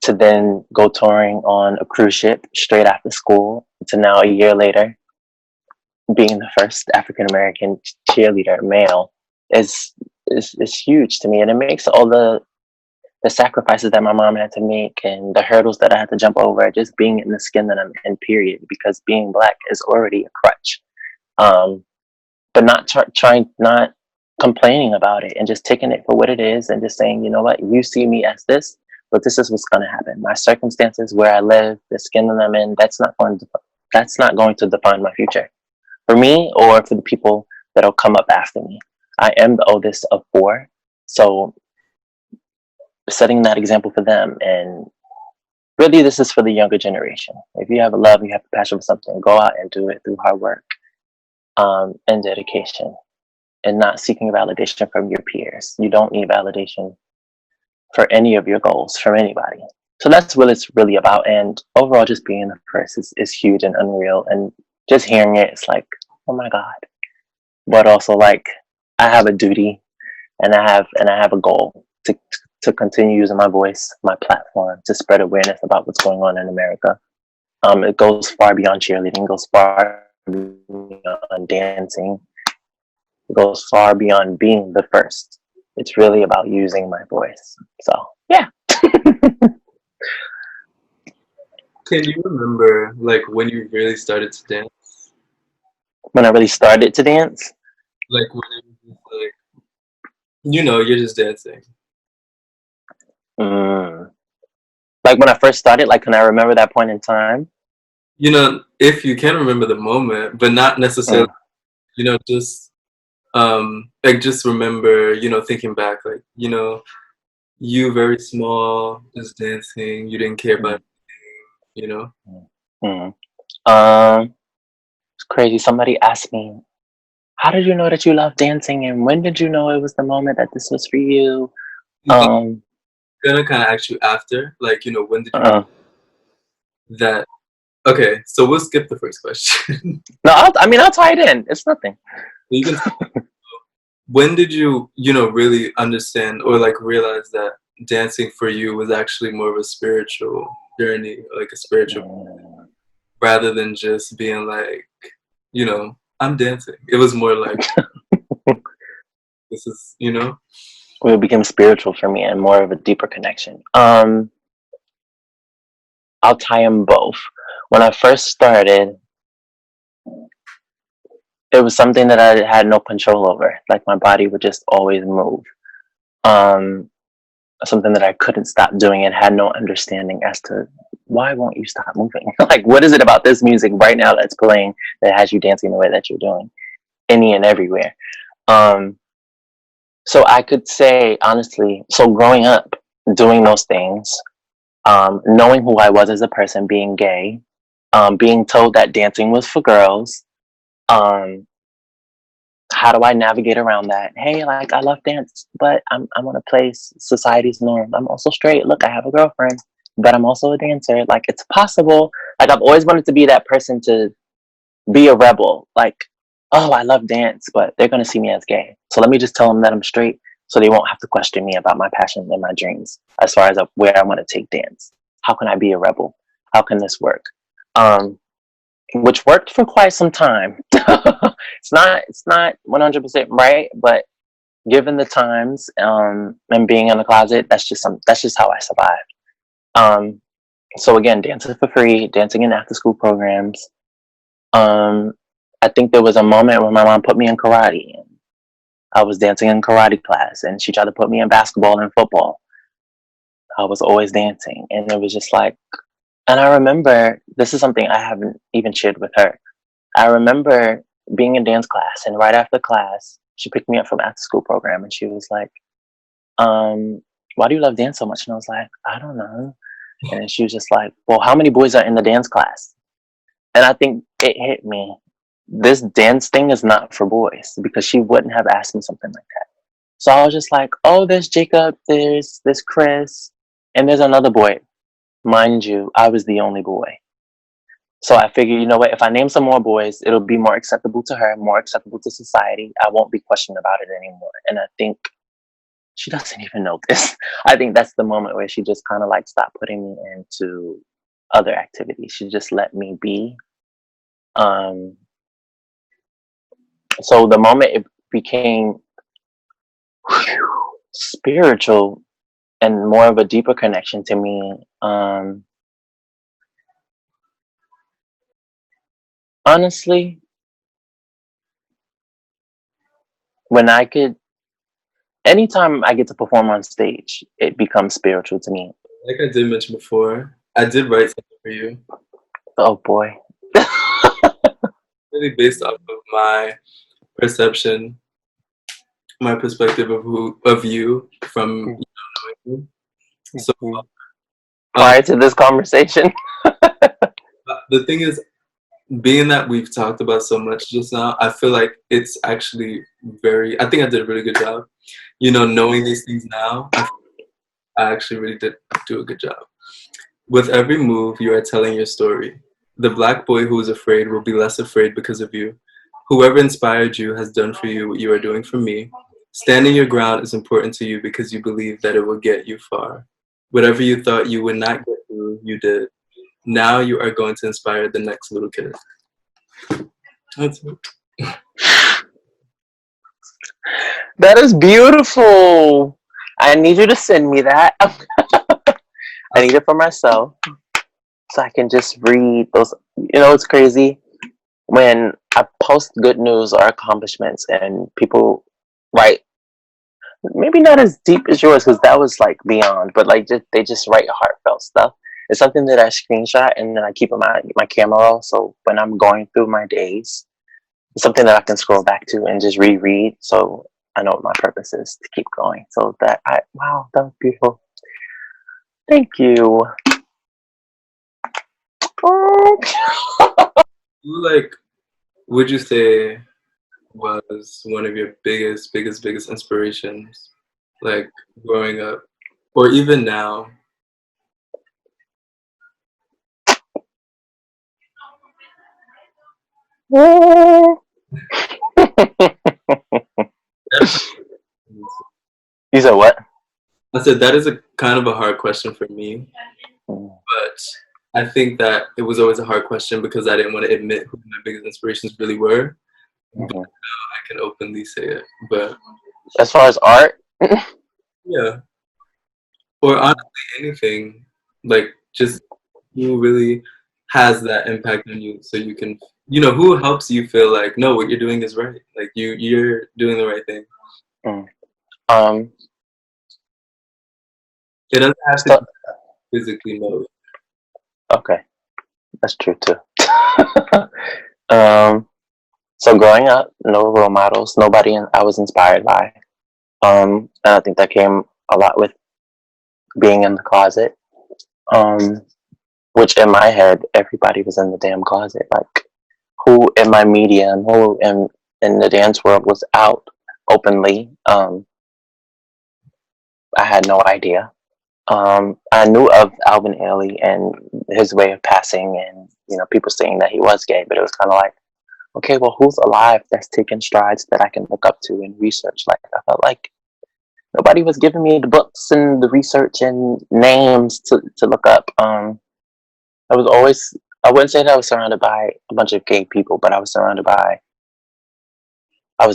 to then go touring on a cruise ship straight after school, to now a year later being the first African American cheerleader male is huge to me, and it makes all the sacrifices that my mom had to make and the hurdles that I had to jump over just being in the skin that I'm in, period, because being black is already a crutch. But not complaining about it and just taking it for what it is and just saying, you know what, you see me as this, but this is what's going to happen. My circumstances, where I live, the skin that I'm in, that's not going to define my future for me or for the people that'll come up after me. I am the oldest of 4, so setting that example for them. And really, this is for the younger generation. If you have a love, you have a passion for something, go out and do it through hard work, and dedication, and not seeking validation from your peers. You don't need validation for any of your goals from anybody. So that's what it's really about. And overall, just being the first is huge and unreal. And just hearing it, it's like, oh my God. But also, like, I have a duty, and I have a goal to continue using my voice, my platform, to spread awareness about what's going on in America. It goes far beyond cheerleading, goes far beyond dancing, it goes far beyond being the first. It's really about using my voice. So yeah. Can you remember like when you really started to dance? When I really started to dance, Like when it was just like, you know, you're just dancing. like when I first started, like can I remember that point in time? You know, if you can remember the moment, but not necessarily, you know, just like just remember, you know, thinking back, like, you know, you very small, just dancing, you didn't care about anything, you know. Mm. It's crazy. Somebody asked me, how did you know that you love dancing, and when did you know it was the moment that this was for you? I'm gonna kind of ask you after, like, you know, when did you know that? Okay, so we'll skip the first question. No, I'll tie it in. It's nothing. You can. When did you, you know, really understand or like realize that dancing for you was actually more of a spiritual journey, like a spiritual, rather than just being like, you know, I'm dancing. It was more like, this is, you know. It became spiritual for me and more of a deeper connection. I'll tie them both. When I first started, it was something that I had no control over. Like my body would just always move. Something that I couldn't stop doing and had no understanding as to why won't you stop moving? Like, what is it about this music right now that's playing that has you dancing the way that you're doing, any and everywhere? So I could say honestly, so growing up, doing those things, knowing who I was as a person, being gay, being told that dancing was for girls, um, how do I navigate around that? Hey, like I love dance, but I want to play society's norm. I'm also straight. Look, I have a girlfriend, but I'm also a dancer. Like it's possible. Like I've always wanted to be that person to be a rebel. Like, oh, I love dance, but they're gonna see me as gay. So let me just tell them that I'm straight, so they won't have to question me about my passion and my dreams as far as where I want to take dance. How can I be a rebel? How can this work? Which worked for quite some time. It's not 100% right, but given the times and being in the closet, that's just how I survived. So again, dancing for free, dancing in after school programs. I think there was a moment where my mom put me in karate. And I was dancing in karate class, and she tried to put me in basketball and football. I was always dancing, and it was just like. And I remember this is something I haven't even shared with her. I remember being in dance class, and right after class, she picked me up from after school program, and she was like, "Why do you love dance so much?" And I was like, "I don't know." And then she was just like, "Well, how many boys are in the dance class?" And I think it hit me. This dance thing is not for boys, because she wouldn't have asked me something like that. So I was just like, "Oh, there's Jacob, there's Chris, and there's another boy." Mind you, I was the only boy. So I figured, you know what, if I name some more boys, it'll be more acceptable to her, more acceptable to society. I won't be questioned about it anymore. And I think she doesn't even know this. I think that's the moment where she just kind of like stopped putting me into other activities. She just let me be. So the moment it became spiritual and more of a deeper connection to me, honestly, when anytime I get to perform on stage, it becomes spiritual to me. Like I did mention before, I did write something for you. Oh boy. Really based off of my perception, my perspective of you from, you know, knowing you. So prior to this conversation. the thing is, being that we've talked about so much just now, I feel like it's actually I think I did a really good job. You know, knowing these things now, I actually really did do a good job. With every move, you are telling your story. The black boy who is afraid will be less afraid because of you. Whoever inspired you has done for you what you are doing for me. Standing your ground is important to you because you believe that it will get you far. Whatever you thought you would not get through, you did. Now you are going to inspire the next little kid. That's it. That is beautiful. I need you to send me that. I need it for myself so I can just read those. You know, it's crazy when I post good news or accomplishments and people write, maybe not as deep as yours because that was like beyond, but like they just write heartfelt stuff. It's something that I screenshot and then I keep in my camera roll. So when I'm going through my days, it's something that I can scroll back to and just reread. So I know what my purpose is to keep going. So wow, that was beautiful. Thank you. Who, like, would you say was one of your biggest inspirations, like growing up, or even now? You said what? I said that is a kind of a hard question for me, but I think that it was always a hard question because I didn't want to admit who my biggest inspirations really were. But now I can openly say it. But As far as art, yeah, or honestly anything, like just who really has that impact on you, so you can, who helps you feel like no, what you're doing is right, like you're doing the right thing. um, It doesn't have to so, be physically no. okay, that's true too. um, so growing up, no role models, nobody I was inspired by. And I think that came a lot with being in the closet. Um, which in my head, everybody was in the damn closet. Like, who in my media and who in the dance world was out openly? I had no idea. I knew of Alvin Ailey and his way of passing, and people saying that he was gay, but it was kind of like, okay, well, who's alive that's taking strides that I can look up to and research? Like, I felt like nobody was giving me the books and the research and names to look up. I was always, I wouldn't say that I was surrounded by a bunch of gay people, but I was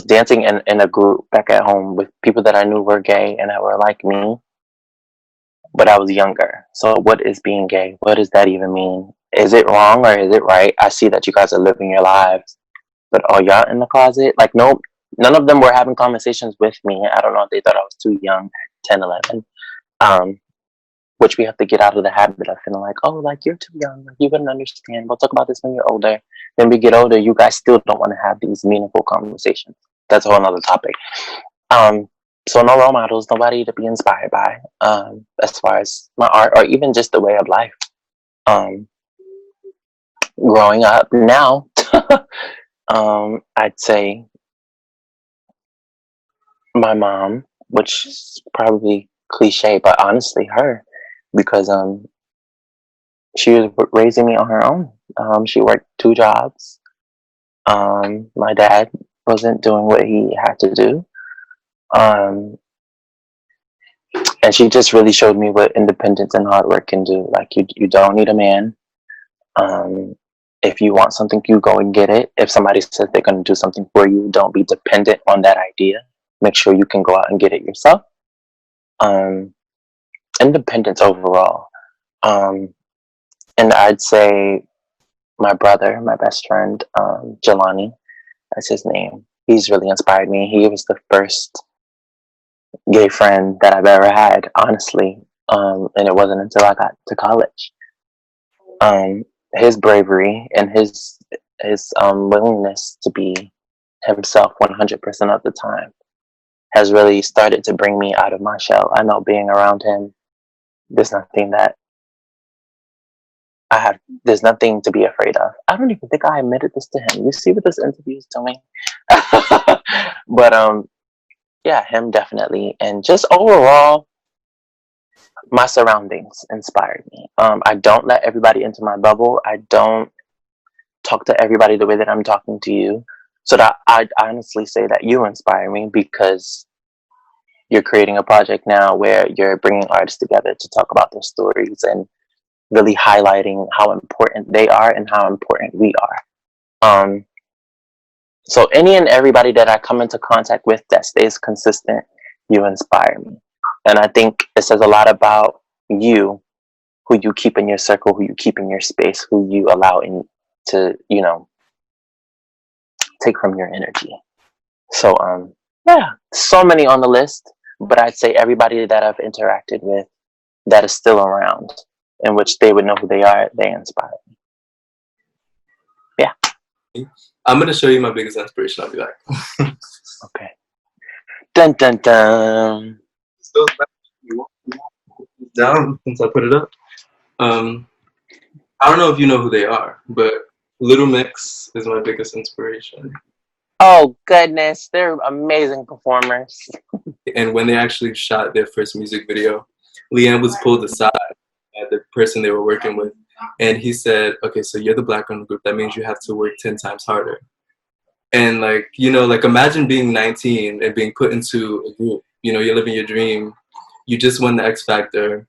dancing in a group back at home with people that I knew were gay and that were like me, but I was younger. So what is being gay? What does that even mean? Is it wrong or is it right? I see that you guys are living your lives, but are y'all in the closet? Like, no, none of them were having conversations with me. I don't know if they thought I was too young, 10, 11. Um, which we have to get out of the habit of feeling like, oh, like you're too young, like you wouldn't understand. We'll talk about this when you're older. Then we get older, you guys still don't want to have these meaningful conversations. That's a whole nother topic. Um, so no role models, nobody to be inspired by, as far as my art or even just the way of life. Um, growing up now, I'd say my mom, which is probably cliche, but honestly her, because she was raising me on her own. She worked 2 jobs. My dad wasn't doing what he had to do. Um, and she just really showed me what independence and hard work can do. Like you don't need a man. Um, if you want something, you go and get it. If somebody says they're going to do something for you, don't be dependent on that idea. Make sure you can go out and get it yourself. Um, independence overall. Um, and I'd say my brother, my best friend, Jelani, that's his name. He's really inspired me. He was the first gay friend that I've ever had, honestly. And it wasn't until I got to college. Um, his bravery and his willingness to be himself 100% of the time has really started to bring me out of my shell. I know being around him there's nothing that there's nothing to be afraid of. I don't even think I admitted this to him. You see what this interview is doing? But yeah, him definitely. And just overall, my surroundings inspired me. I don't let everybody into my bubble. I don't talk to everybody the way that I'm talking to you. So that I'd honestly say that you inspire me, because you're creating a project now where you're bringing artists together to talk about their stories and really highlighting how important they are and how important we are. So any and everybody that I come into contact with that stays consistent, you inspire me. And I think it says a lot about you, who you keep in your circle, who you keep in your space, who you allow in to, take from your energy. So yeah, so many on the list, but I'd say everybody that I've interacted with that is still around, in which they would know who they are, they inspire me. Yeah. I'm gonna show you my biggest inspiration. I'll be back. Okay. Dun dun dun. So down since I put it up. I don't know if you know who they are, but Little Mix is my biggest inspiration. Oh goodness, they're amazing performers. And when they actually shot their first music video, Leanne was pulled aside by the person they were working with, and he said, "Okay, so you're the black girl in the group. That means you have to work 10 times harder." And like, imagine being 19 and being put into a group. You're living your dream. You just won the X Factor,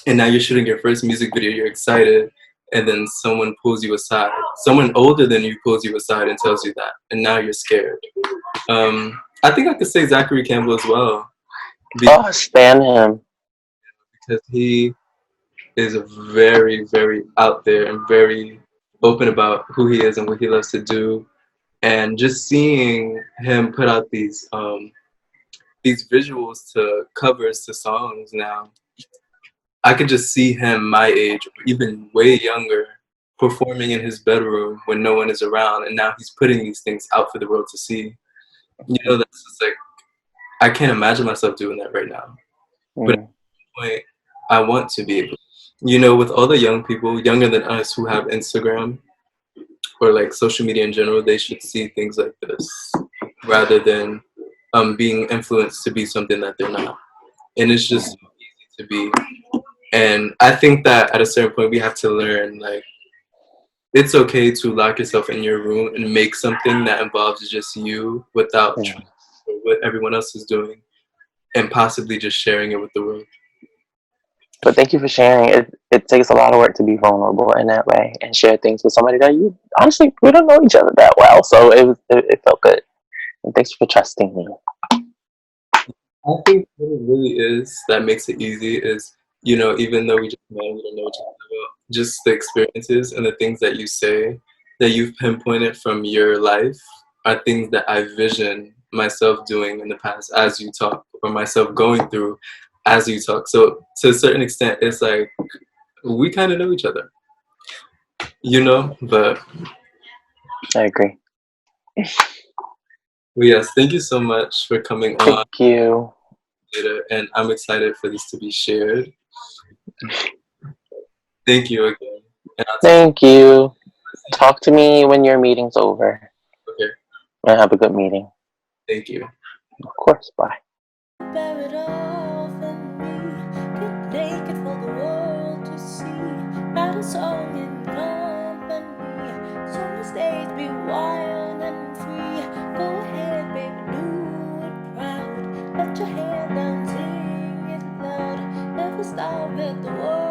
and now you're shooting your first music video. You're excited, and then someone pulls you aside. Someone older than you pulls you aside and tells you that, and now you're scared. I think I could say Zachary Campbell as well. Oh, stan him. Because he is very, very out there and very open about who he is and what he loves to do. And just seeing him put out these visuals to covers to songs now, I could just see him my age, or even way younger, performing in his bedroom when no one is around, and now he's putting these things out for the world to see. That's just like, I can't imagine myself doing that right now. But at some point, I want to be able. With all the young people younger than us who have Instagram or like social media in general, they should see things like this rather than being influenced to be something that they're not. And it's just so easy to be. And I think that at a certain point, we have to learn, like, it's okay to lock yourself in your room and make something that involves just you without trying to do what everyone else is doing, and possibly just sharing it with the world. But thank you for sharing. It takes a lot of work to be vulnerable in that way and share things with somebody that you honestly, we don't know each other that well. So it felt good. And thanks for trusting me. I think what it really is that makes it easy is, even though we just know we don't know what to talk about, just the experiences and the things that you say that you've pinpointed from your life are things that I vision myself doing in the past as you talk, or myself going through as you talk. So to a certain extent, it's like we kind of know each other, but I agree. well, yes, thank you so much for coming on. Thank you. Later, and I'm excited for this to be shared. Thank you again. Thank you. Talk to me when your meeting's over. Okay. And have a good meeting. Thank you. Of course. Bye. Bear it all for me. Get naked for the world to see. Write a song in company. So many days be wild and free. Go ahead, baby, do it proud. Let your hair down, sing it loud. Never stop at the world.